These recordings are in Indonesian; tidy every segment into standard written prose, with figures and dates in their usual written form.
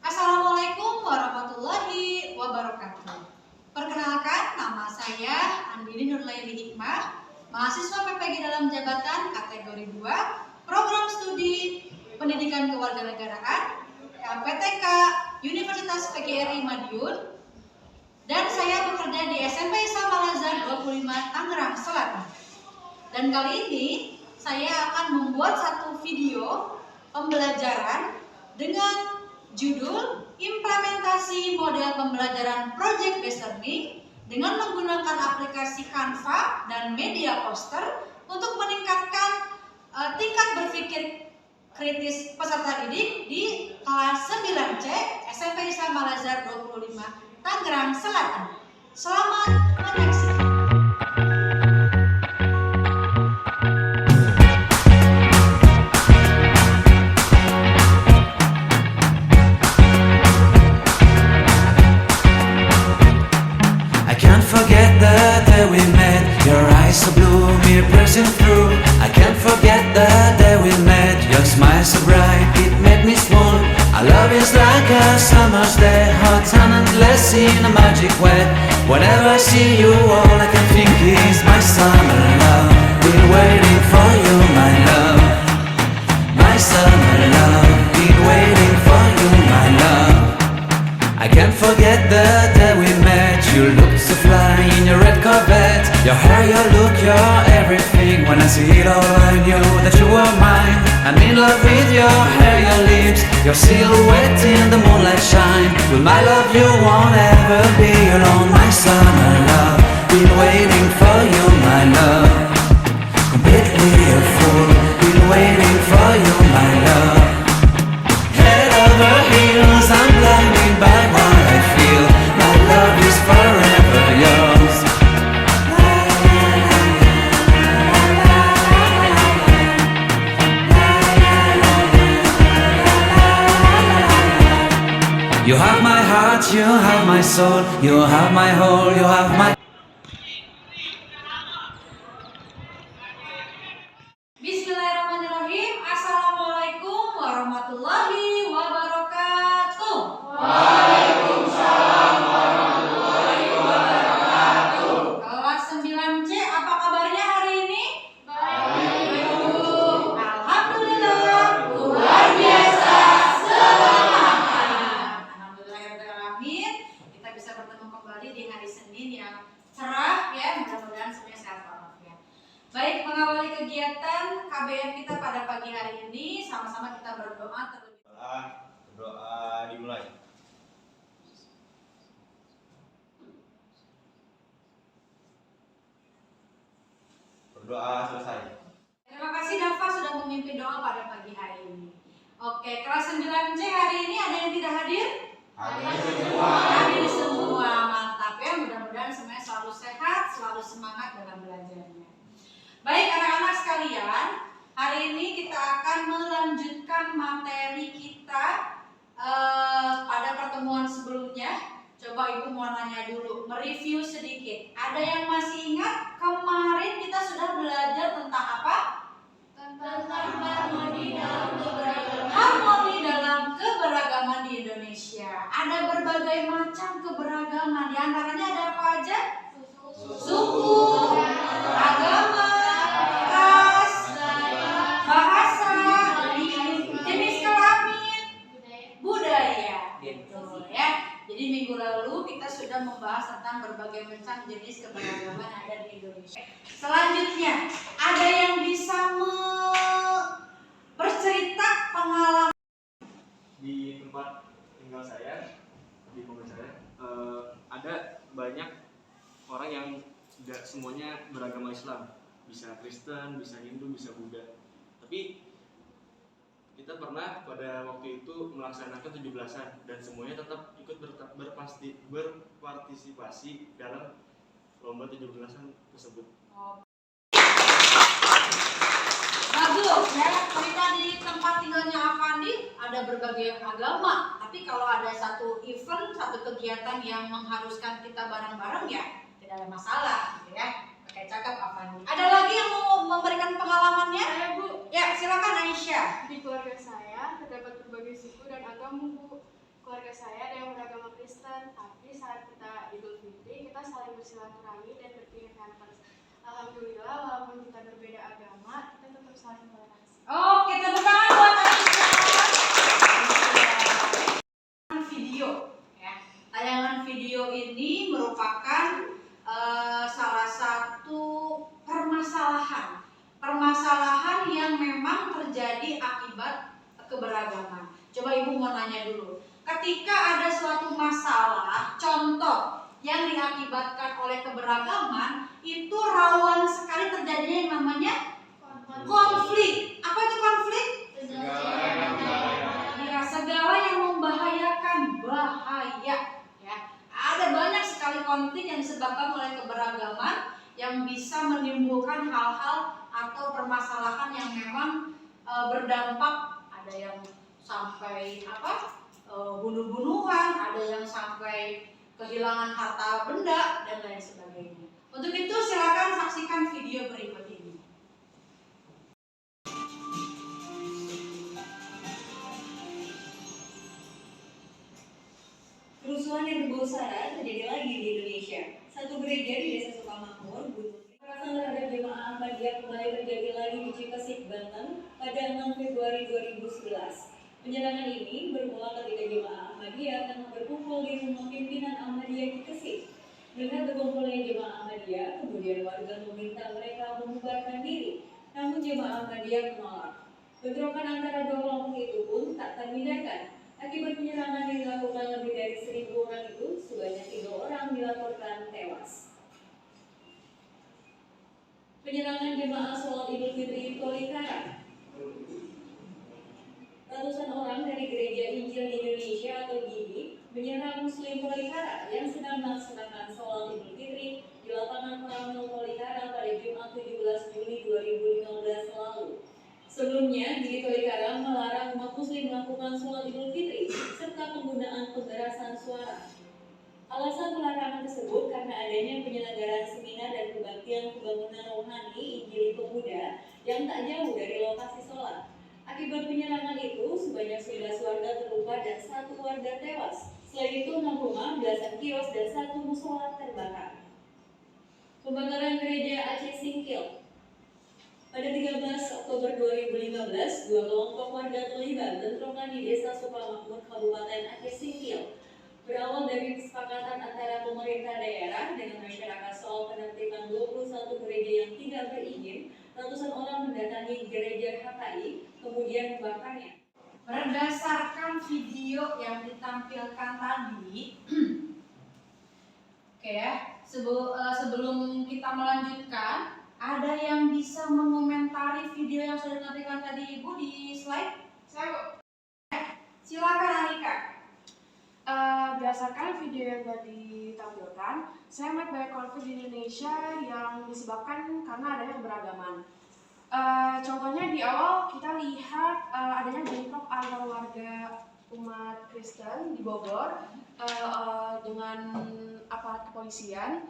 Assalamualaikum warahmatullahi wabarakatuh. Perkenalkan, nama saya Andini Nurlaili Hikmah, mahasiswa PPG dalam jabatan kategori 2, program studi Pendidikan Kewarganegaraan, PTK Universitas PGRI Madiun, dan saya bekerja di SMP Islam Al-Azhar 25 Tangerang Selatan. Dan kali ini saya akan membuat satu video pembelajaran dengan judul Implementasi Model Pembelajaran Project Based Learning dengan menggunakan aplikasi Canva dan media poster untuk meningkatkan tingkat berpikir kritis peserta didik di kelas 9C SMP Islam Al-Azhar 25 Tangerang Selatan. Selamat menyaksikan. We met, your eyes so blue, me pressing through. I can't forget the day we met, your smile so bright, it made me swoon. Our love is like a summer's day, hot and endless in a magic way. Whenever I see you, all I can think is my summer love. Been waiting for you, my love. My summer love, been waiting for you, my love. I can't forget the day we met. You looked so fly in your red Corvette. Your hair, your look, your everything. When I see it all, I knew that you were mine. I'm in love with your hair, your lips, your silhouette in the moonlight shine. With my love, you won't ever be alone. My summer love, been waiting for you, my love. Completely a fool, been waiting for you, my love. Head over heels, I'm blinded by what I feel. My love is forever yours. You have my heart, you have my soul, you have my whole, you have my... Bismillahirrahmanirrahim. Assalamualaikum warahmatullahi wabarakatuh. Waalaikumsalam warahmatullahi wabarakatuh. Kelas 9C, apa kabarnya hari ini? Baik. Alhamdulillah, Luar biasa, semangat. Alhamdulillahirrahmanirrahim. Kita bisa bertemu kembali di hari Senin yang cerah ya, mudah-mudahan semuanya sehat walafiat. Baik, mengawali kegiatan KBM kita pada pagi hari ini, sama-sama kita berdoa terlebih dahulu. Doa dimulai. Berdoa selesai. Terima kasih Dafa sudah memimpin doa pada pagi hari ini. Oke, kelas 9C hari ini ada yang tidak hadir? Hadir semua. Hadir semua, mantap ya. Mudah-mudahan semuanya selalu sehat, selalu semangat dalam belajarnya. Baik anak-anak sekalian, hari ini kita akan melanjutkan materi kita pada pertemuan sebelumnya. Coba Ibu mau nanya dulu, mereview sedikit. Ada yang masih ingat kemarin kita sudah belajar tentang apa? Tentang harmoni dalam keberagaman. Harmoni dalam keberagaman di Indonesia. Ada berbagai macam keberagaman. Di antaranya ada apa aja? Suku, agama, ras, bahasa, jenis kelamin, budaya, gitu ya. Jadi minggu lalu kita sudah membahas tentang berbagai macam jenis keberagaman yang ada di Indonesia. Selanjutnya, ada yang bisa bercerita pengalaman di tempat tinggal saya, di kompleks saya, ada banyak orang yang tidak semuanya beragama Islam, bisa Kristen, bisa Hindu, bisa Buddha. Tapi kita pernah pada waktu itu melaksanakan 17-an dan semuanya tetap ikut berpartisipasi dalam lomba 17-an tersebut. bagus ya. Kita di tempat tinggalnya Avandi ada berbagai agama, tapi kalau ada satu event, satu kegiatan yang mengharuskan kita bareng-bareng ya tidak ada masalah gitu ya. Oke, cakep Avandi. Ada lagi yang mau memberikan pengalamannya? Saya Bu, Ya, silakan Aisyah. di keluarga saya terdapat berbagai suku dan agama Bu. keluarga saya ada yang beragama Kristen, tapi saat kita Idul Fitri kita saling bersilaturahmi dan berkirim hampers. Alhamdulillah walaupun kita berbeda agama, kita tetap saling toleransi. Oke, tepuk tangan buat Aisyah. Video, ya. Tayangan video ini merupakan salah satu permasalahan yang memang terjadi akibat keberagaman. Coba Ibu mau nanya dulu. Ketika ada suatu masalah, contoh yang diakibatkan oleh keberagaman, itu rawan sekali terjadinya yang namanya konflik. Apa itu konflik? Ya, segala yang membahayakan, bahaya. Ya, ada banyak sekali konflik yang disebabkan oleh keberagaman yang bisa menimbulkan hal-hal atau permasalahan yang memang berdampak. Ada yang sampai bunuh-bunuhan, ada yang sampai kehilangan harta benda dan lain sebagainya. Untuk itu silakan saksikan video berikut ini. Kerusuhan yang berbau sara terjadi lagi di Indonesia. Satu gereja di Desa Sukamakmur, Gunung. Kekerasan terhadap jemaah Ahmadiyah kembali terjadi lagi di Cikesik, Banten pada 6 Februari 2011. Penyerangan ini bermula ketika jemaah Ahmadiyah tengah berkumpul di rumah pimpinan Ahmadiyah Cikesik. Dengan berkumpulnya jemaah Ahmadiyah, kemudian warga meminta mereka membubarkan diri. Namun jemaah Ahmadiyah menolak. Bentrokan antara dua kelompok itu pun tak terhindarkan. Akibat penyerangan yang dilakukan lebih dari 1.000 orang itu, sebanyak 3 orang dilaporkan tewas. Penyerangan jemaah sholat Idul Fitri Tolikara. Ratusan orang dari Gereja Injil di Indonesia atau GII menyerang Muslim Tolikara yang sedang melaksanakan sholat Idul Fitri di lapangan Karamel Tolikara pada Jumat 17 Juli 2015 lalu. Sebelumnya, GII Tolikara melarang umat Muslim melakukan sholat Idul Fitri serta penggunaan pemberasan suara. Alasan pelarangan tersebut karena adanya penyelenggaraan seminar dan kebaktian pembangunan rohani Injili Pemuda yang tak jauh dari lokasi sholat. Akibat penyerangan itu, sebanyak 11 warga terluka dan 1 warga tewas. Selain itu, 6 rumah, belasan kios, dan 1 musola terbakar. Pembakaran gereja Aceh Singkil. Pada 13 Oktober 2015, 2 kelompok warga terlibat bentrokan di Desa Sukamakmur, Kabupaten Aceh Singkil. Berawal dari kesepakatan antara pemerintah daerah dengan masyarakat soal penertiban 21 gereja yang tidak berizin, ratusan orang mendatangi gereja HKI, kemudian membakarnya. Berdasarkan video yang ditampilkan tadi, oke ya, sebelum kita melanjutkan, ada yang bisa mengomentari video yang sudah ditampilkan tadi Ibu di slide? Saya Bu. Silakan Alika. Berdasarkan video yang tadi ditampilkan, saya melihat banyak konflik di Indonesia yang disebabkan karena adanya keberagaman. Contohnya di awal kita lihat adanya bentrok antara warga umat Kristen di Bogor dengan aparat kepolisian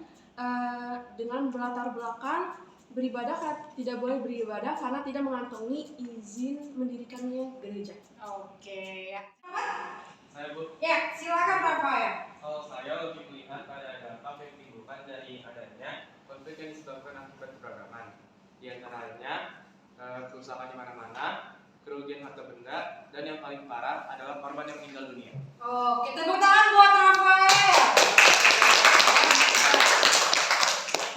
dengan berlatar belakang beribadah tidak boleh beribadah karena tidak mengantongi izin mendirikannya gereja. Oke ya. Saya Bu, Ya, silakan Rafael. kalau saya lebih melihat pada dampak yang ditimbulkan dari adanya konflik yang disebabkan akibat keberagaman. Di antaranya kerusakan di mana-mana, kerugian harta benda, dan yang paling parah adalah korban yang meninggal dunia. Oke, tepuk tangan buat Rafael.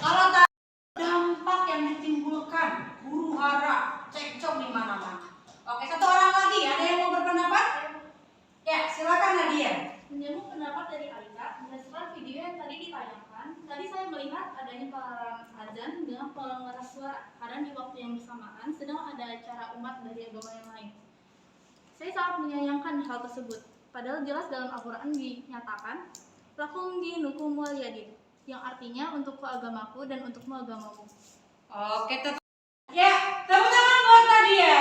Kalau dampak yang ditimbulkan, huru hara, cekcok di mana-mana. Oke, satu orang lagi, ada yang mau berpendapat? Ya, silakan Nadia. Menyambung pendapat dari Alika, berdasarkan video yang tadi ditayangkan, tadi saya melihat adanya pelarangan azan dengan pengeras suara karena di waktu yang bersamaan sedang ada acara umat dari agama yang lain. Saya sangat menyayangkan hal tersebut, padahal jelas dalam Al-Quran dinyatakan lakum dinukum waliyadin, yang artinya untukku agamaku dan untukmu agamamu. Oke, ya, tepuk tangan buat Nadia.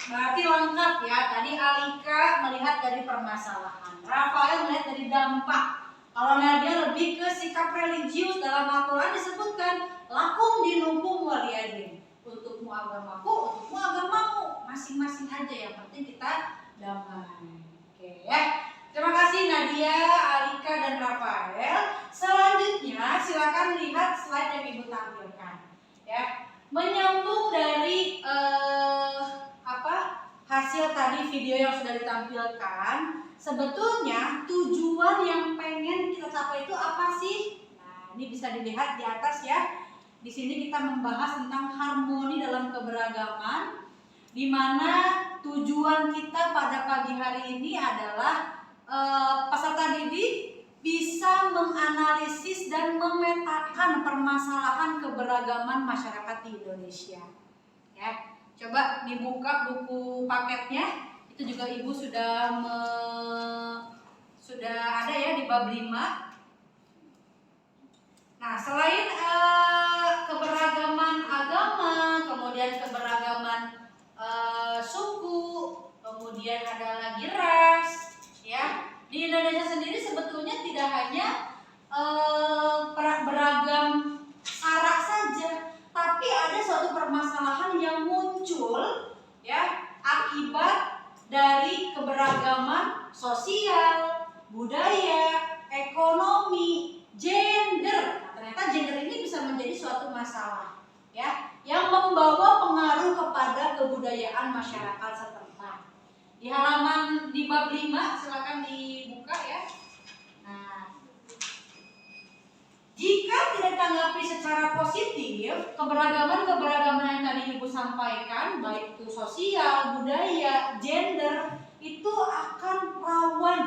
Berarti lengkap ya. Tadi Alika melihat dari permasalahan, Rafael melihat dari dampak. Kalau Nadia lebih ke sikap religius, dalam Al-Quran disebutkan lakum dinukum waliyadin, untukmu agamaku, untukmu agamamu. masing-masing aja, yang penting kita damai. Oke ya. Terima kasih Nadia, Alika, dan Rafael. Selanjutnya silakan lihat slide yang Ibu tampilkan. Ya, menyambung dari hasil tadi video yang sudah ditampilkan. Sebetulnya tujuan yang pengen kita capai itu apa sih? Nah, ini bisa dilihat di atas ya. Di sini kita membahas tentang harmoni dalam keberagaman, di mana tujuan kita pada pagi hari ini adalah peserta didik bisa menganalisis dan memetakan permasalahan keberagaman masyarakat di Indonesia. Ya, coba dibuka buku paketnya. Itu juga Ibu sudah ada ya di bab 5. Nah, selain keberagaman agama, kemudian keberagaman suku, kemudian ada lagi ras, ya. Di Indonesia sendiri sebetulnya tidak hanya beragam syarat saja, tapi ada suatu permasalahan yang muncul ya akibat dari keberagaman sosial, budaya, ekonomi, gender. Nah, ternyata gender ini bisa menjadi suatu masalah ya yang membawa pengaruh kepada kebudayaan masyarakat setempat. Di halaman di bab 5 silakan dibuka ya. Nah, jika tidak ditanggapi secara positif, keberagaman yang tadi Ibu sampaikan, baik itu sosial, budaya, gender, itu akan rawan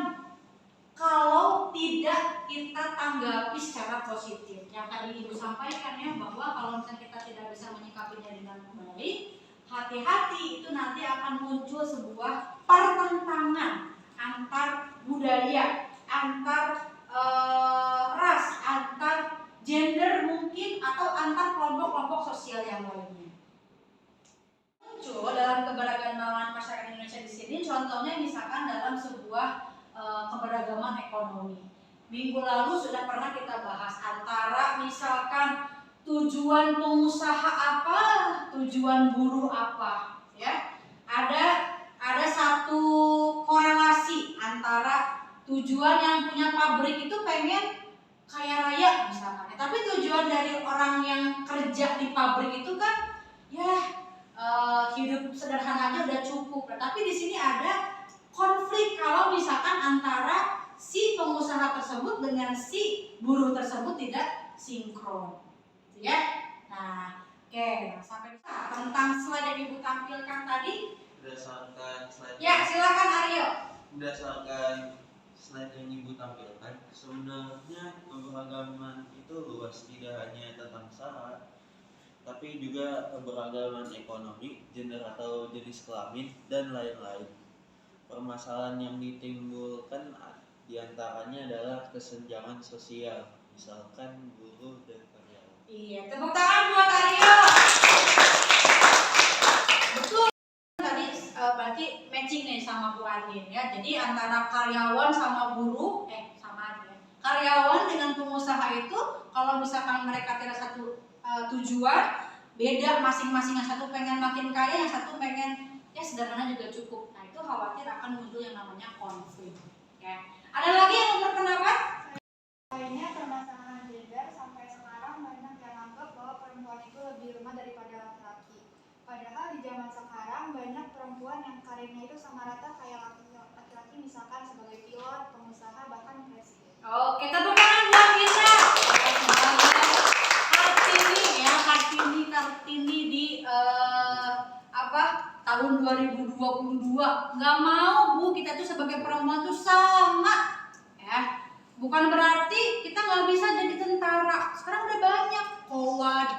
kalau tidak kita tanggapi secara positif. Yang tadi Ibu sampaikan ya, bahwa kalau misalnya kita tidak bisa menyikapinya dengan baik, hati-hati, itu nanti akan muncul sebuah pertentangan antar budaya, antar ras, antar gender mungkin, atau antar kelompok-kelompok sosial yang lainnya. Muncul dalam keberagaman masyarakat Indonesia di sini, contohnya misalkan dalam sebuah keberagaman ekonomi. Minggu lalu sudah pernah kita bahas antara misalkan tujuan pengusaha apa, tujuan buruh apa, ya. Ada satu korelasi antara tujuan yang punya pabrik itu pengen kaya raya misalkan, tapi tujuan dari orang yang kerja di pabrik itu kan ya hidup sederhana aja udah cukup. Tapi di sini ada konflik kalau misalkan antara si pengusaha tersebut dengan si buruh tersebut tidak sinkron, ya. Nah, oke, sampai tentang slide yang Ibu tampilkan tadi. Berdasarkan slide, Ya, silakan Aryo. berdasarkan slide yang Ibu tampilkan, sebenarnya keberagaman itu luas, tidak hanya tentang syarat, tapi juga keberagaman ekonomi, gender atau jenis kelamin, dan lain-lain. Permasalahan yang ditimbulkan diantaranya adalah kesenjangan sosial, misalkan buruh dan karyawan. Iya, tepuk tangan buat Aryo. Betul. Tadi berarti matching nih sama Bu Andin ya. Jadi antara karyawan sama buruh, sama aja. Karyawan dengan pengusaha itu kalau misalkan mereka tidak satu tujuan, beda masing-masing. Yang satu pengen makin kaya, yang satu pengen ya sederhana juga cukup. Nah, itu khawatir akan muncul yang namanya konflik. Ya. Ada lagi yang mau berpendapat? Lainnya permasalahan gender, sampai sekarang banyak yang anggap bahwa perempuan itu lebih lemah daripada laki-laki. Padahal di zaman sekarang banyak perempuan yang karirnya itu sama rata kayak laki-laki, misalkan sebagai pilot, pengusaha, bahkan presiden. Oke, tepuk tangan buat kita. Kartini di tahun 2022. Nggak mau Bu, kita tuh sebagai perempuan tuh sama ya. Bukan berarti kita nggak bisa jadi tentara. Sekarang udah banyak KOWAD,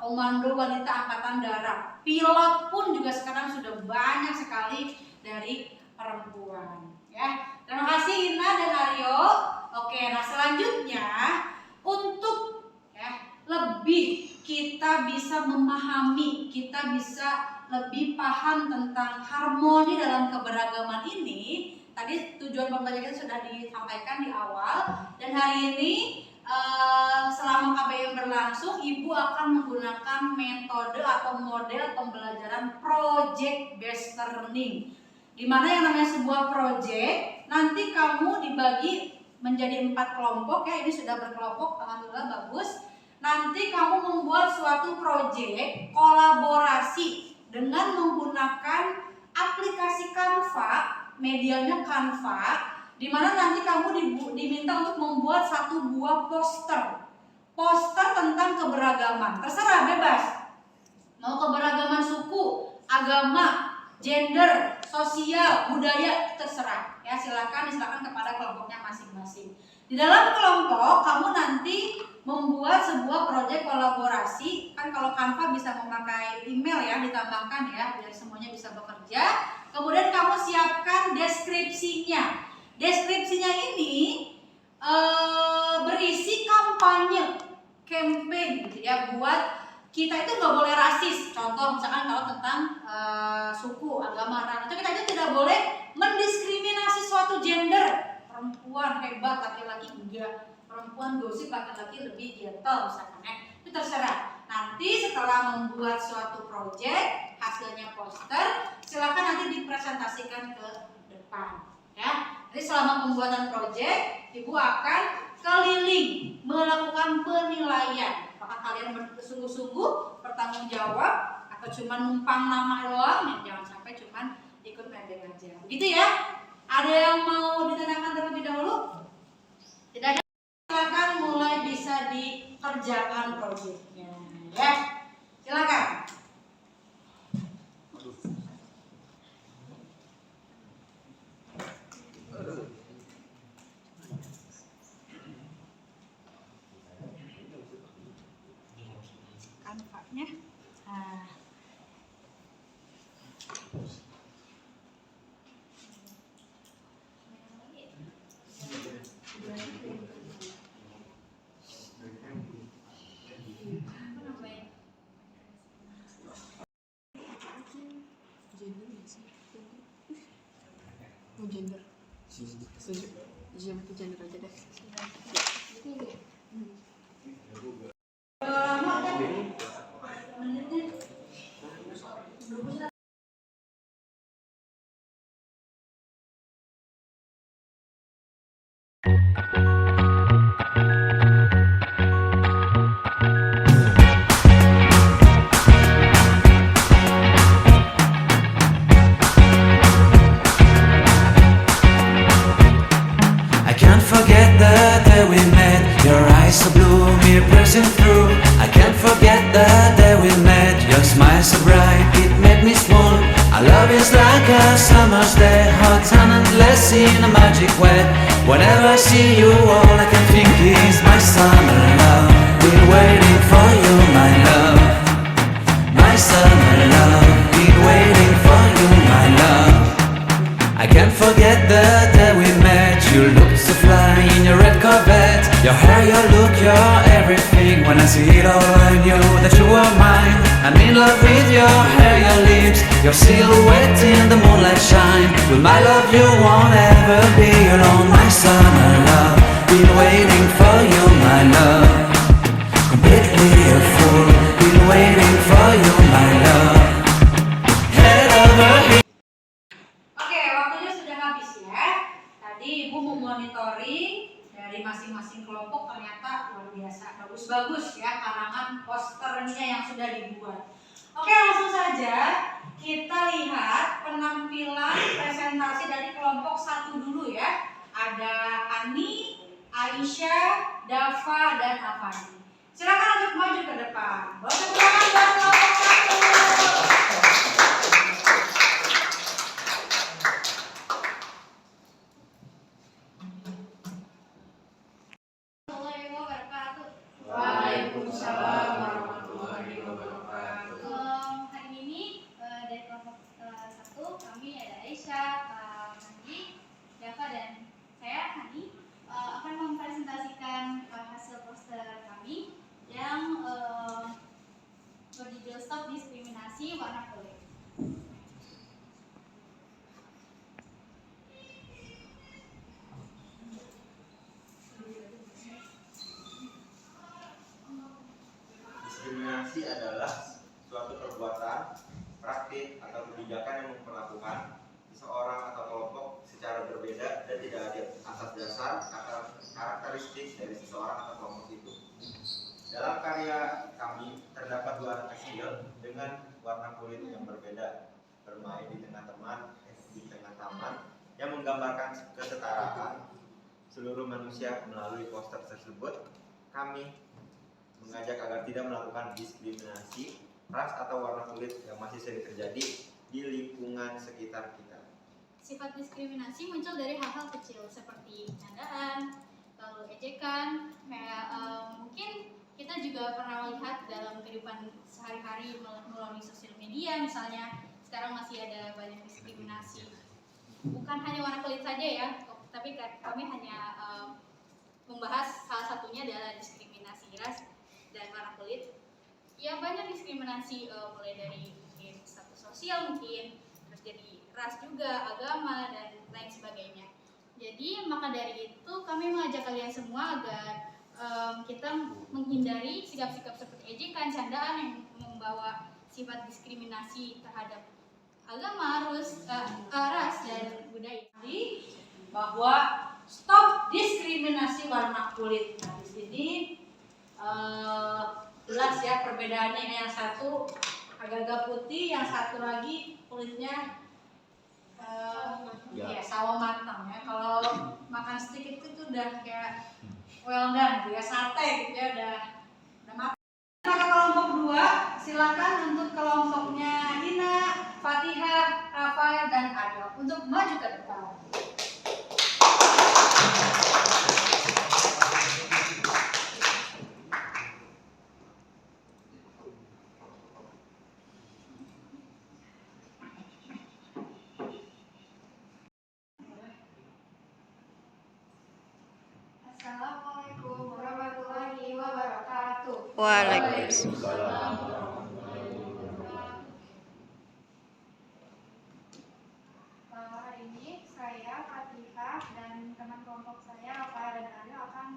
Komando Wanita Angkatan Darat. Pilot pun juga sekarang sudah banyak sekali dari perempuan. Ya, terima kasih Ina dan Aryo. Oke, nah selanjutnya untuk lebih kita bisa memahami, kita bisa lebih paham tentang harmoni dalam keberagaman ini. Tadi tujuan pembelajaran kita sudah disampaikan di awal, dan hari ini selama KBM berlangsung, Ibu akan menggunakan metode atau model pembelajaran project based learning. Dimana yang namanya sebuah project, nanti kamu dibagi menjadi 4 kelompok ya, ini sudah berkelompok, alhamdulillah bagus. Nanti kamu membuat suatu project kolaborasi dengan menggunakan aplikasi Canva, medianya Canva, di mana nanti kamu diminta untuk membuat satu buah poster tentang keberagaman. Terserah, bebas. Mau keberagaman suku, agama, gender, sosial, budaya, terserah. Ya, silakan kepada kelompoknya masing-masing. Di dalam kelompok kamu nanti membuat sebuah proyek kolaborasi. Kan kalau Canva bisa memakai email ya, ditambahkan ya, biar semuanya bisa bekerja. Kemudian kamu siapkan deskripsinya. Deskripsinya ini berisi kampanye, campaign gitu ya, buat kita itu nggak boleh rasis. Contoh misalkan kalau tentang suku, agama, ras, itu kita itu tidak boleh mendiskriminasi suatu gender. Perempuan hebat, laki-laki enggak. Perempuan gosip, laki-laki lebih gentle misalkan ya. Itu terserah. Nanti setelah membuat suatu project, hasilnya poster, silakan nanti dipresentasikan ke depan ya. Jadi selama pembuatan project, Ibu akan keliling melakukan penilaian. Apakah kalian bersungguh-sungguh bertanggung jawab atau cuma numpang nama doang? Ya, jangan sampai cuma ikut nebeng aja. Begitu ya? Ada yang mau ditanyakan terlebih dahulu? Tidak ada. Silakan mulai bisa dikerjakan projectnya. Ya, silakan. Kanvanya. Gender. Setuju. Gender aja deh. I can't forget the day we met. Your eyes so blue, me pressing through. I can't forget the day we met. Your smile so bright, it made me swoon. Our love is like a summer's day, hot and endless in a magic way. Whenever I see you, all I can think is my summer love. Been waiting for you, my love. My summer love. Been waiting for you, my love. I can't forget the day we met. You looked so fly in your red Corvette. Your hair, your look, your everything. When I see it all, I knew that you were mine. I'm in love with your hair, your lips, your silhouette in the moonlight shine. With my love, you won't ever be alone. My summer love, been waiting for you, my love. Completely a fool, been waiting for you, my love. Head over heels. Oke, waktunya sudah habis ya. Tadi Ibu memonitoring dari masing-masing kelompok, ternyata luar biasa, bagus-bagus ya karangan posternya yang sudah dibuat. Oke, langsung saja kita lihat penampilan presentasi dari kelompok 1 dulu ya. Ada Ani, Aisyah, Dava, dan Afani. Silakan untuk maju ke depan. Boleh tepuk tangan buat kelompok 1. Waalaikumsalam warahmatullahi wabarakatuh. Hari ini dari kelompok 1 kami ada Aisyah, Andi, Dava, dan saya Hani akan mempresentasikan hasil poster kami yang adalah suatu perbuatan, praktik, atau kebijakan yang memperlakukan seseorang atau kelompok secara berbeda dan tidak adil atas dasar karakteristik dari seseorang atau kelompok itu. Dalam karya kami terdapat dua anak kecil dengan warna kulit yang berbeda bermain di tengah taman yang menggambarkan kesetaraan seluruh manusia. Melalui poster tersebut, kami mengajak agar tidak melakukan diskriminasi ras atau warna kulit yang masih sering terjadi di lingkungan sekitar kita. Sifat diskriminasi muncul dari hal-hal kecil seperti candaan, lalu ejekan, mungkin kita juga pernah melihat dalam kehidupan sehari-hari melalui sosial media misalnya. Sekarang masih ada banyak diskriminasi. Bukan hanya warna kulit saja ya, tapi kami hanya membahas salah satunya adalah diskriminasi ras dan warna kulit. Ya banyak diskriminasi mulai dari mungkin status sosial mungkin, terus jadi ras juga, agama dan lain sebagainya. Jadi maka dari itu kami mengajak kalian semua agar kita menghindari sikap-sikap seperti ejekan, candaan yang membawa sifat diskriminasi terhadap agama, ras dan budaya. Jadi bahwa stop diskriminasi warna kulit. Nah, di sini jelas ya perbedaannya, yang satu agak-agak putih, yang satu lagi kulitnya ya sawo matang ya. Kalau makan sedikit itu udah kayak well done, gitu ya, sate gitu ya, udah matang. Kita ke kelompok 2, silakan untuk kelompoknya Ina, Fatihah, Rafael dan Adel untuk maju ke depan. Assalamualaikum warahmatullahi wabarakatuh. Waalaikumsalam. Hari ini saya, Fatihah, dan teman kelompok saya, Rafael dan Adel akan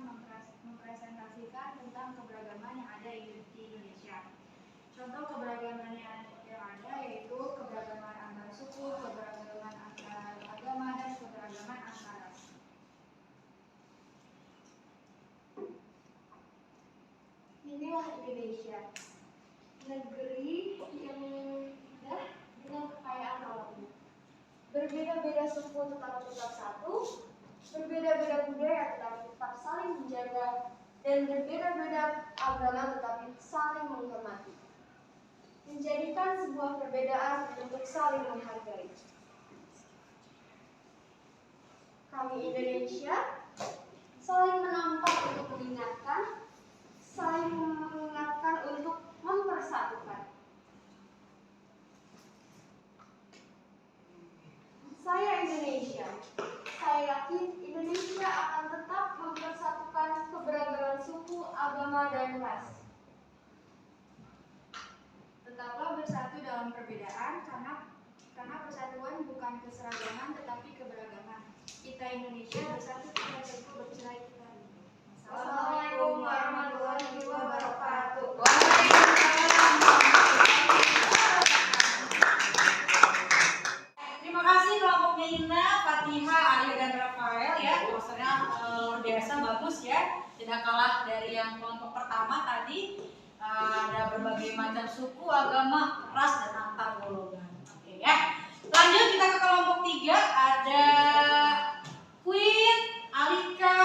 mempresentasikan tentang keberagaman yang ada di Indonesia. Contoh keberagaman yang ada yaitu keberagaman antar suku, keberagaman antar agama, dan keberagaman antar ras. Inilah Indonesia, negeri yang indah dengan kekayaan alamnya. Berbeda-beda suku tetapi tetap satu, berbeda-beda budaya tetapi tetap saling menjaga, dan berbeda-beda agama tetapi saling menghormati. Menjadikan sebuah perbedaan untuk saling menghargai. Kami Indonesia saling menampak untuk mengingatkan, saling mengingatkan untuk mempersatukan. Saya Indonesia. Saya yakin Indonesia akan tetap mempersatukan keberagaman suku, agama, dan ras. Tetaplah bersatu dalam perbedaan karena persatuan bukan keseragaman tetapi keberagaman. Kita Indonesia bersatu tidak tentu bercerai kita. Assalamualaikum warahmatullahi wabarakatuh. Terima kasih kelompoknya Ina, Fatihah, Arya dan Rafael ya. Posternya luar biasa bagus ya. Tidak kalah dari yang kelompok pertama tadi. Ada berbagai macam suku, agama, ras dan antar golongan. Oke ya. Lanjut kita ke kelompok 3, ada Queen, Alika,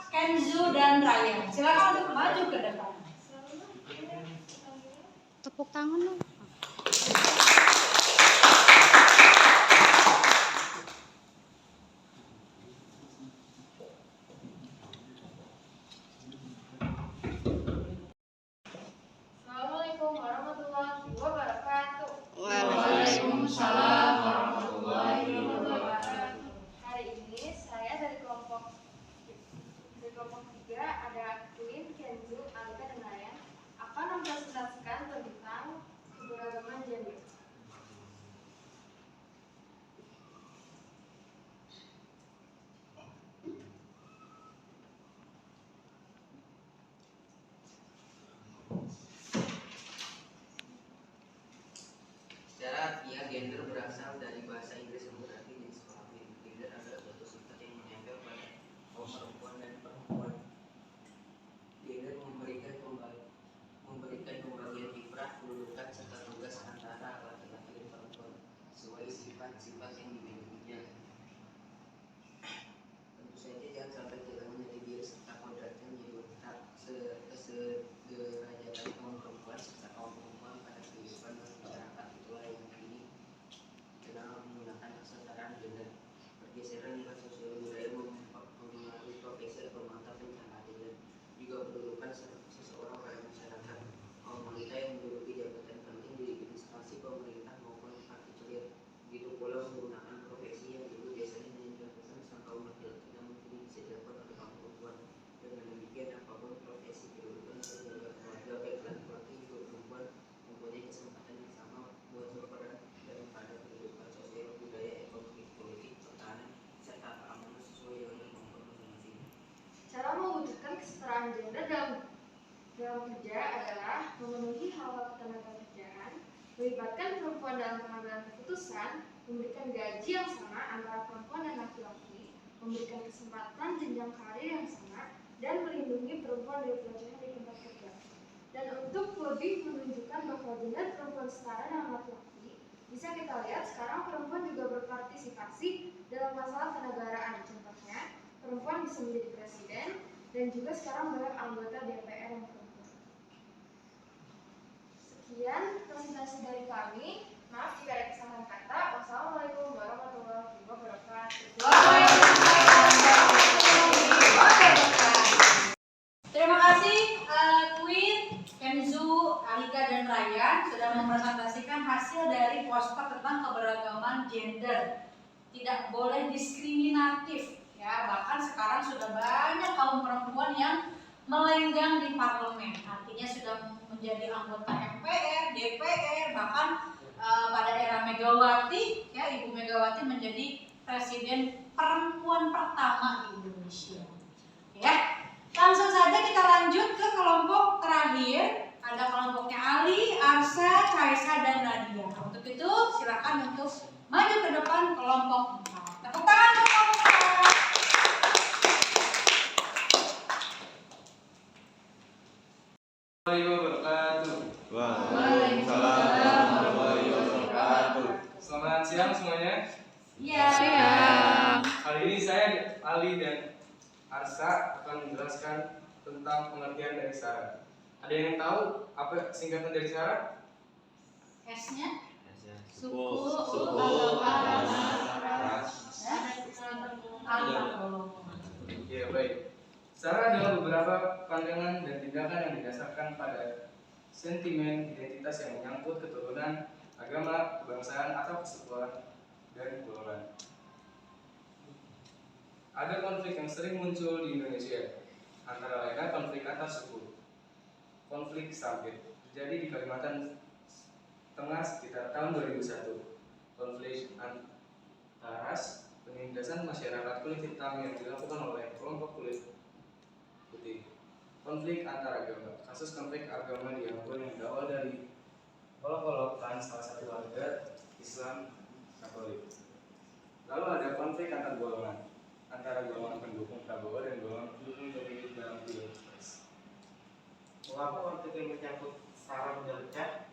Kenzo dan Ryan. Silakan untuk maju ke depan. Tepuk tangan dong. Assalamualaikum warahmatullahi wabarakatuh. Waalaikumsalam warahmatullahi wabarakatuh. Hari ini saya dari kelompok 3 ada Queen, Kenzo, Alika dan Ryan akan mempresentasikan tentang keberagaman gender. Mencatat ya, gender berasal dari bahasa Inggris yang berarti jenis kelamin. Gender adalah suatu sifat yang menempel pada kaum perempuan dan perempuan. Gender memberikan pembagian kiprah, kedudukan serta tugas antara laki-laki dan perempuan sesuai sifat-sifat yang dimilikinya. Tentu saja jangan sampai kita menjadi diri serta kodratnya menjadi sederajatan kaum perempuan serta kaum perempuan pada kehidupan masyarakat. Itulah yang kini dikenal menggunakan kesetaraan gender. Pergeseran nilai sosial budaya mempengaruhi profesi atau mata pencarian gender, juga mendudukan seseorang pada masyarakat. Kaum wanita yang menduduki jabatan penting di instansi pemerintah maupun partai cair, begitu pula menggunakan profesi yang dulu biasanya hanya dilakukan sang kaum laki-laki, namun kini bisa dilakukan oleh kaum perempuan. Dengan demikian, apapun profesi, kedudukan, keluarga, baik laki-laki maupun perempuan mempunyai kesempatan yang sama buat berperan dalam pada kehidupan sosial, budaya, ekonomi, politik, pertahanan, serta keamanan sesuai dengan kemampuan masing-masing. Cara mewujudkan kesetaraan gender dalam kerja adalah memenuhi hal-hal ketenagakerjaan, melibatkan perempuan dalam pengambilan keputusan, memberikan gaji yang sama antara perempuan dan laki-laki, memberikan kesempatan jenjang karir yang sama, dan melindungi perempuan dari pelecehan di tempat kerja. Dan untuk lebih menunjukkan bahwa gender perempuan setara dengan laki-laki, bisa kita lihat sekarang perempuan juga berpartisipasi dalam masalah kenegaraan. Contohnya, perempuan bisa menjadi presiden, dan juga sekarang banyak anggota DPR yang perempuan. Sekian presentasi dari kami. Maaf jika ada kesalahan kata. Wassalamualaikum warahmatullahi wabarakatuh. Terima kasih Queen, Kenzo, Alika dan Ryan sudah mempresentasikan hasil dari poster tentang keberagaman gender. Tidak boleh diskriminatif ya, bahkan sekarang sudah banyak kaum perempuan yang melenggang di parlemen, artinya sudah menjadi anggota MPR, DPR, bahkan pada era Megawati ya, Ibu Megawati menjadi presiden perempuan pertama di Indonesia. Ya, langsung saja kita lanjut ke kelompok terakhir. Ada kelompoknya Ali, Arsa, Kaisa, dan Nadia. Untuk itu silakan untuk maju ke depan kelompok 4. Tepuk tangan kelompok 4. Waalaikumsalam warahmatullahi wabarakatuh. Selamat siang semuanya. Siang. Kali ini saya Ali dan Arsa akan menjelaskan tentang pengertian dari syarat. Ada yang tahu apa singkatan dari syarat? S-nya? Suku, Ya baik. Syarat adalah beberapa pandangan dan tindakan yang didasarkan pada sentimen identitas yang menyangkut keturunan, agama, kebangsaan, atau kesatuan dan golongan. Ada konflik yang sering muncul di Indonesia, antara lainnya konflik antar suku. Konflik sawit terjadi di Kalimantan Tengah sekitar tahun 2001. Konflik antar ras, penindasan masyarakat kulit hitam yang dilakukan oleh kelompok kulit putih. Konflik antar agama, kasus konflik agama di Ambon yang berawal dari olok-olokan salah satu warga Islam Katolik. Lalu ada konflik antar golongan, antara golongan pendukung Prabowo dan golongan pendukung Jokowi dalam Pilpres. Mengapa konflik yang menyangkut sara mendadak?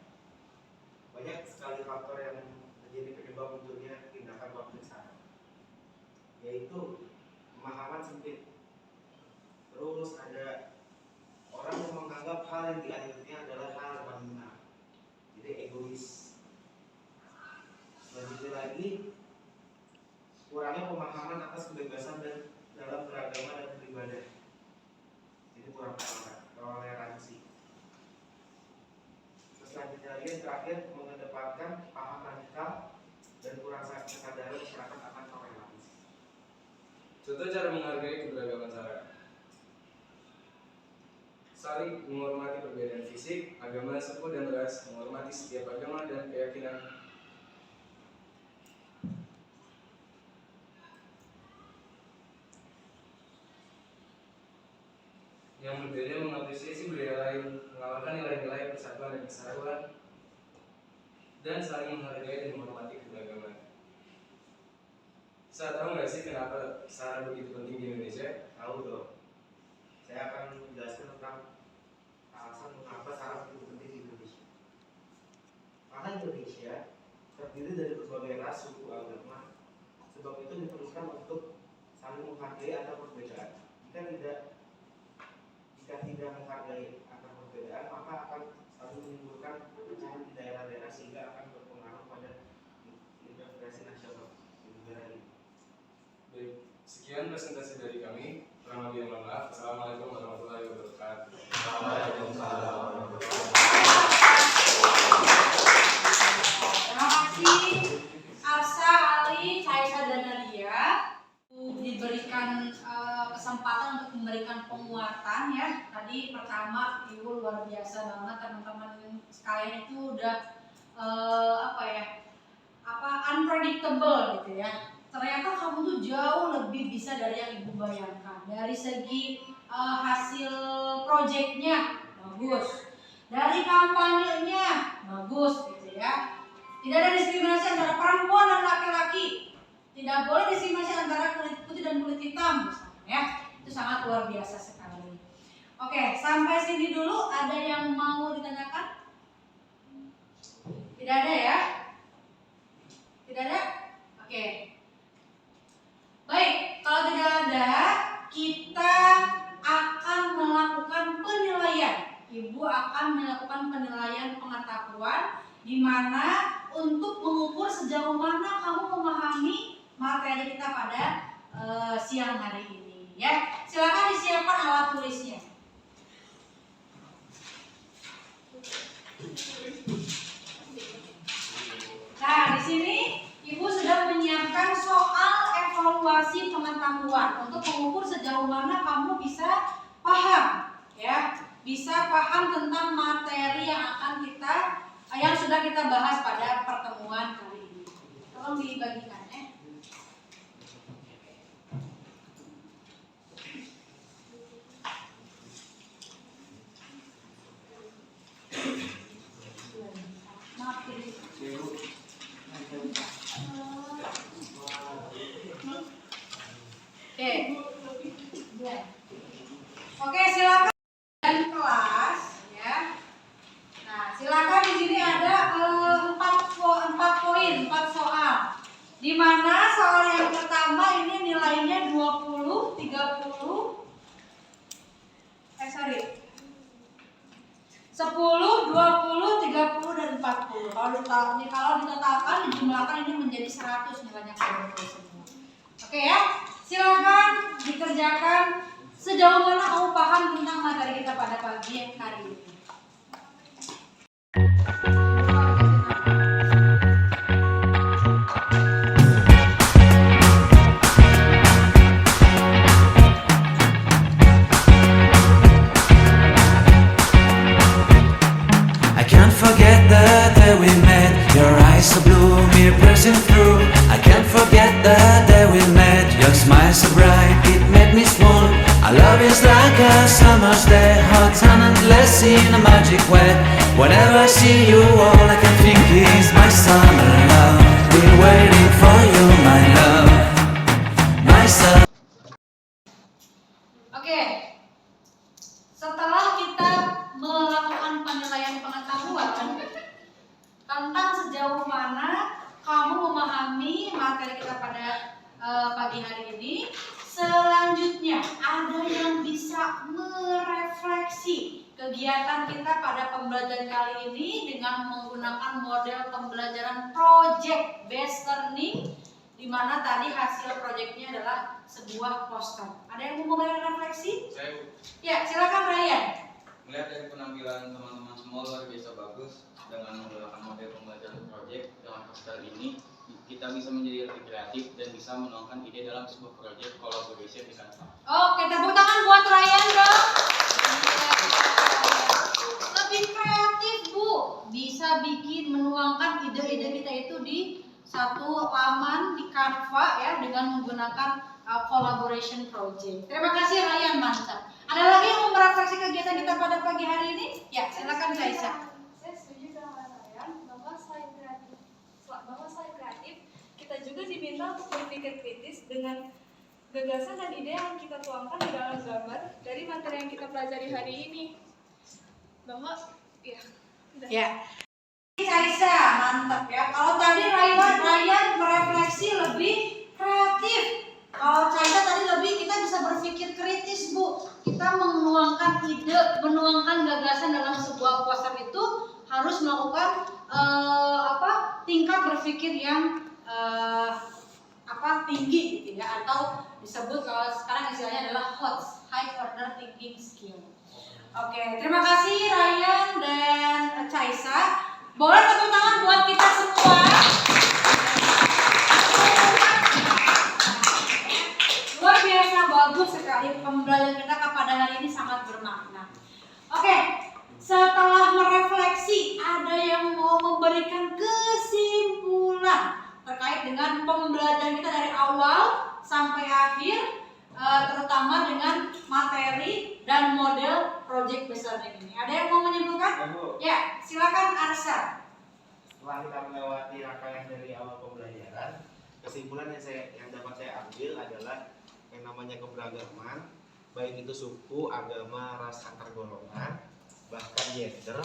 Banyak sekali faktor yang menjadi penyebab munculnya tindakan konflik sara, yaitu pemahaman sempit. Terus ada orang yang menganggap hal yang dianggapnya adalah hal yang paling benar, jadi egois. Selanjutnya lagi, kurangnya pemahaman atas kebebasan dan dalam beragama dan beribadah, jadi kurang toleransi. Selanjutnya lagi yang terakhir, mengedepankan paham radikal dan kurang kesadaran masyarakat akan toleransi. Contoh cara menghargai keberagaman sara: saling menghormati perbedaan fisik, agama, suku, dan ras, menghormati setiap agama dan keyakinan. Yang berbeda mengapresiasi budaya lain, mengamalkan nilai-nilai persatuan dan kesatuan, dan saling menghargai dan menghormati keberagaman. Saya tahu nggak sih kenapa SARA begitu penting di Indonesia? Tahu dong. Saya akan menjelaskan tentang alasan mengapa SARA begitu penting di Indonesia. Karena Indonesia terdiri dari berbagai ras, suku, agama. Sebab itu diperlukan untuk saling menghargai antar perbedaan. Jika tidak menghargai antar perbedaan, maka akan selalu menimbulkan perpecahan di daerah-daerah sehingga akan berpengaruh pada integrasi nasional di negara ini. Baik, sekian presentasi dari kami. Kurang lebih mohon maaf. Assalamualaikum warahmatullahi wabarakatuh. Waalaikumsalam. Terima kasih Arsa, Ali, Caisa, dan Nadia. Diberikan kesempatan untuk memberikan penguatan ya. Tadi pertama Ibu luar biasa banget, teman-teman sekalian itu udah unpredictable gitu ya. Ternyata kamu tuh jauh lebih bisa dari yang Ibu bayangkan. Dari segi hasil proyeknya bagus, dari kampanyenya bagus gitu ya. Tidak ada diskriminasi antara perempuan dan laki-laki. Tidak boleh diskriminasi antara kulit putih dan kulit hitam misalnya ya. Itu sangat luar biasa sekali. Oke, sampai sini dulu. Ada yang mau ditanyakan? Tidak ada ya? Tidak ada? Oke. Baik, kalau tidak ada, kita akan melakukan penilaian. Ibu akan melakukan penilaian pengetahuan di mana untuk mengukur sejauh mana kamu memahami materi kita pada siang hari ini ya. Silakan disiapkan alat tulisnya. Nah, di sini Ibu sudah menyiapkan soal evaluasi pengetahuan untuk mengukur sejauh mana kamu bisa paham ya, bisa paham tentang materi yang sudah kita bahas pada pertemuan kali ini. Tolong dibagikan ya. Oke, silakan dan kelas ya. Nah, silakan di sini ada 4 soal. Di mana soal yang pertama ini nilainya 20, 30 10, 20, 30 dan 40. Kalau ditotalkan dijumlahkan ini menjadi 100 nilainya semua. Oke ya. Silakan dikerjakan sejauh mana kamu paham tentang materi kita pada pagi hari ini. I can't forget the day we met. Your eyes so blue, me pressing through. I can't forget the day we met. Your smile so bright, it made me swoon. Our love is like a summer's day, hot and endless in a magic way. Whenever I see you, all I can think is my summer love. Been waiting for you, my love, my summer. Oke. Setelah kita melakukan penilaian pengetahuan tentang sejauh mana kamu memahami materi kita pada pagi hari ini, selanjutnya ada yang bisa merefleksi kegiatan kita pada pembelajaran kali ini dengan menggunakan model pembelajaran project based learning, di mana tadi hasil proyeknya adalah sebuah poster. Ada yang mau refleksi? Saya, Ya, silakan Ryan. melihat dari penampilan teman-teman semua luar biasa bagus dengan menggunakan model pembelajaran proyek dengan poster ini, kita bisa menjadi lebih kreatif dan bisa menuangkan ide dalam sebuah proyek collaboration di Canva. Oke, tepuk tangan buat Ryan dong. Lebih kreatif Bu, bisa bikin menuangkan ide-ide kita itu di satu laman di Canva ya dengan menggunakan collaboration project. Terima kasih Ryan, mantap. Ada lagi yang mau merefleksi kegiatan kita pada pagi hari ini? Ya, silakan Caisa. Saya setuju dengan Ryan bahwa selain kreatif kita untuk berpikir kritis dengan gagasan dan ide yang kita tuangkan di dalam gambar dari materi yang kita pelajari hari ini. Bahwa, ya, udah. Ya. Caisa, mantap ya. Kalau tadi Ryan merefleksi lebih kreatif. Kalau Caisa tadi lebih kita bisa berpikir kritis, Bu. Kita menuangkan ide, menuangkan gagasan dalam sebuah poster itu harus melakukan tingkat berpikir yang tinggi gitu ya, atau disebut kalau sekarang istilahnya adalah HOTS, High Order Thinking Skill. Oke, terima kasih Ryan dan Caisa. Boleh tepuk tangan buat kita semua. Luar biasa bagus sekali pembelajaran kita kepada hari ini, sangat bermakna. Oke, setelah merefleksi, ada yang mau memberikan kesimpulan terkait dengan pembelajaran kita dari awal sampai akhir, terutama dengan materi dan model project besar ini. Ada yang mau menyimpulkan? Ya, silakan Arsa. Setelah kita melewati rangkaian dari awal pembelajaran, kesimpulan yang dapat saya ambil adalah yang namanya keberagaman, baik itu suku, agama, ras, antar golongan, bahkan gender,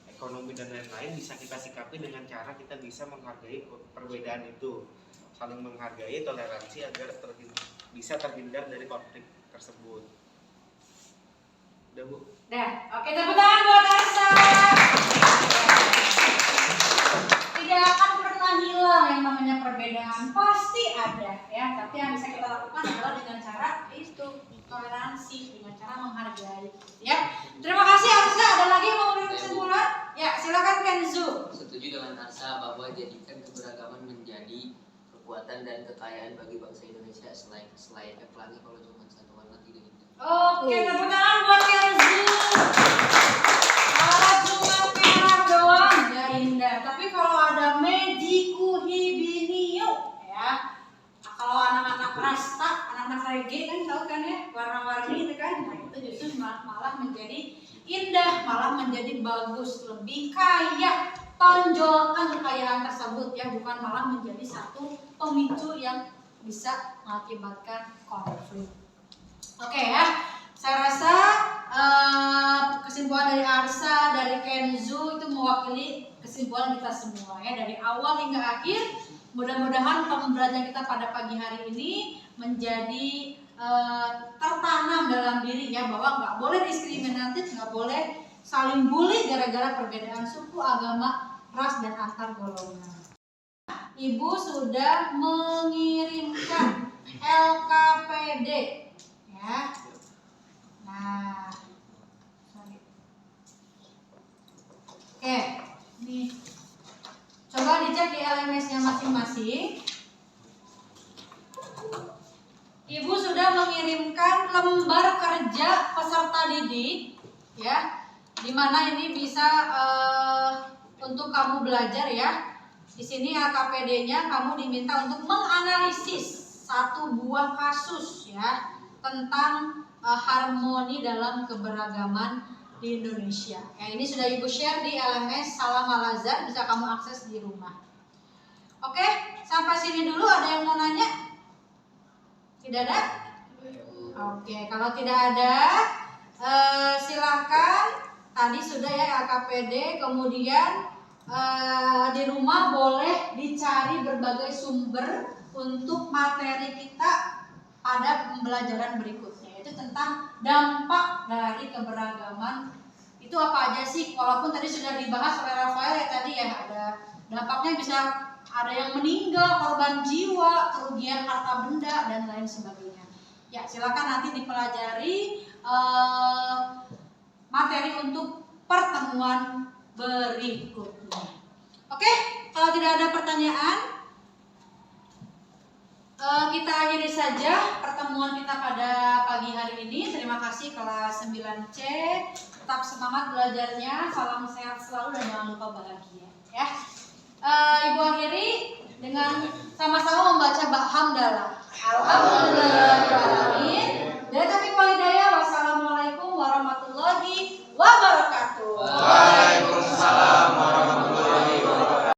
ekonomi dan lain-lain bisa kita sikapi dengan cara kita bisa menghargai perbedaan itu, saling menghargai, toleransi agar bisa terhindar dari konflik tersebut. Udah, Bu? Udah, oke, tepuk tangan buat Arsa. Tidak akan pernah hilang yang namanya perbedaan, pasti ada ya. Tapi yang bisa kita lakukan adalah dengan cara itu toleransi, dengan cara menghargai. Ya, terima kasih Arsa. Ada lagi yang mau memberikan kesimpulan? Ya, silakan Kenzo. Setuju dengan Arsa bahwa jadikan keberagaman menjadi kekuatan dan kekayaan bagi bangsa Indonesia selainnya pelangi kalau cuma satu warna tidak indah. Oke, tepuk tangan buat Kenzo. Kalau cuma merah doang nggak indah, tapi kalau ada Mejiku Hibiniu ya, kalau anak-anak rasta, anak-anak reggae kan tahu kan ya, warna-warni itu kan, nah itu justru malah menjadi indah, malah menjadi bagus, lebih kaya. Tonjolkan kekayaan tersebut ya, bukan malah menjadi satu pemicu yang bisa mengakibatkan konflik. Oke ya, saya rasa kesimpulan dari Arsa, dari Kenzo itu mewakili kesimpulan kita semua ya, dari awal hingga akhir. Mudah-mudahan pembelajaran kita pada pagi hari ini menjadi tertanam dalam diri ya, bahwa nggak boleh diskriminatif, nggak boleh saling bully gara-gara perbedaan suku, agama, ras, dan antar golongan. Ibu sudah mengirimkan LKPD ya. Nah, sorry. Oke, nih coba dicek di LMS-nya masing-masing. Ibu sudah mengirimkan lembar kerja peserta didik ya, dimana ini bisa untuk kamu belajar ya. Di sini LKPD-nya kamu diminta untuk menganalisis satu buah kasus ya tentang harmoni dalam keberagaman di Indonesia. Ya, ini sudah Ibu share di LMS Salam Al-Azhar, bisa kamu akses di rumah. Oke, sampai sini dulu. Ada yang mau nanya? Tidak ada? Oke, kalau tidak ada, silahkan. Tadi sudah ya LKPD, kemudian di rumah boleh dicari berbagai sumber untuk materi kita pada pembelajaran berikutnya, yaitu tentang dampak dari keberagaman. Itu apa aja sih? Walaupun tadi sudah dibahas oleh Rafael ya tadi ya, ada dampaknya, bisa ada yang meninggal, korban jiwa, kerugian harta benda, dan lain sebagainya. Ya, silakan nanti dipelajari materi untuk pertemuan berikutnya. Oke, kalau tidak ada pertanyaan, kita akhiri saja pertemuan kita pada pagi hari ini. Terima kasih kelas 9C. Tetap semangat belajarnya. Salam sehat selalu dan jangan lupa bahagia. Ya, Ibu akhiri dengan sama-sama membaca hamdalah. Alhamdulillahirobbilalamin.